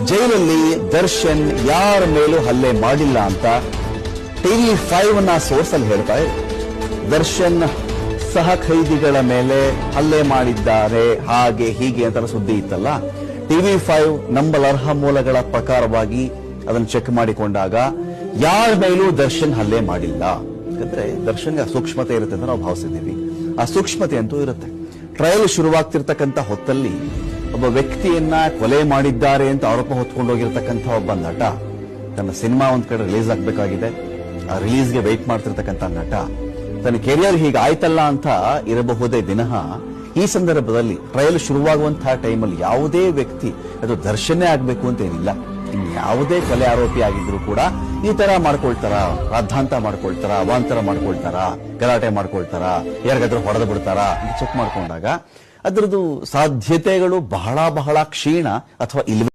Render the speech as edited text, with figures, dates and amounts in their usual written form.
ಜೈಲಲ್ಲಿ ದರ್ಶನ್ ಯಾರ ಮೇಲೂ ಹಲ್ಲೆ ಮಾಡಿಲ್ಲ ಅಂತ TV5 ನ ಸೋರ್ಸ್ ಅಲ್ಲಿ ಹೇಳ್ತಾ ಇದೆ. ದರ್ಶನ್ ಸಹ ಖೈದಿಗಳ ಮೇಲೆ ಹಲ್ಲೆ ಮಾಡಿದ್ದಾರೆ ಹಾಗೆ ಹೀಗೆ ಅಂತ ಸುದ್ದಿ ಇತ್ತಲ್ಲ. TV5 ನಂಬಲರ್ಹ ಮೂಲಗಳ ಪ್ರಕಾರವಾಗಿ ಅದನ್ನು ಚೆಕ್ ಮಾಡಿಕೊಂಡಾಗ ಯಾರ ಮೇಲೂ ದರ್ಶನ್ ಹಲ್ಲೆ ಮಾಡಿಲ್ಲ. ಯಾಕಂದ್ರೆ ದರ್ಶನ್ಗೆ ಸೂಕ್ಷ್ಮತೆ ಇರುತ್ತೆ ಅಂತ ನಾವು ಭಾವಿಸಿದ್ದೀವಿ. ಆ ಸೂಕ್ಷ್ಮತೆ ಅಂತೂ ಇರುತ್ತೆ. ಟ್ರಯಲ್ ಶುರುವಾಗ್ತಿರ್ತಕ್ಕಂಥ ಹೊತ್ತಲ್ಲಿ ಒಬ್ಬ ವ್ಯಕ್ತಿಯನ್ನ ಕೊಲೆ ಮಾಡಿದ್ದಾರೆ ಅಂತ ಆರೋಪ ಹೊತ್ಕೊಂಡೋಗಿರ್ತಕ್ಕಂಥ ಒಬ್ಬ ನಟ ತನ್ನ ಸಿನಿಮಾ ಒಂದ್ ಕಡೆ ರಿಲೀಸ್ ಆಗ್ಬೇಕಾಗಿದೆ. ಆ ರಿಲೀಸ್ಗೆ ವೆಯ್ಟ್ ಮಾಡ್ತಿರ್ತಕ್ಕಂಥ ನಟ ತನ್ನ ಕೆರಿಯರ್ ಹೀಗೆ ಆಯ್ತಲ್ಲ ಅಂತ ಇರಬಹುದೇ ವಿನಃ ಈ ಸಂದರ್ಭದಲ್ಲಿ ಟ್ರಯಲ್ ಶುರುವಾಗುವಂತಹ ಟೈಮಲ್ಲಿ ಯಾವುದೇ ವ್ಯಕ್ತಿ ಅದು ದರ್ಶನೇ ಆಗ್ಬೇಕು ಅಂತ ಏನಿಲ್ಲ. ಇನ್ನು ಯಾವುದೇ ಕೊಲೆ ಆರೋಪಿ ಆಗಿದ್ರು ಕೂಡ ಈ ತರ ಮಾಡ್ಕೊಳ್ತಾರ, ರಾದ್ಧಾಂತ ಮಾಡ್ಕೊಳ್ತಾರ, ಅವಾಂತರ ಮಾಡ್ಕೊಳ್ತಾರ, ಗಲಾಟೆ ಮಾಡ್ಕೊಳ್ತಾರ, ಯಾರಿಗಾದ್ರೂ ಹೊಡೆದು ಬಿಡ್ತಾರ ಅಂತ ಚೆಕ್ ಮಾಡ್ಕೊಂಡಾಗ ಅದರದ್ದು ಸಾಧ್ಯತೆಗಳು ಬಹಳ ಬಹಳ ಕ್ಷೀಣ ಅಥವಾ ಇಲ್ವೇ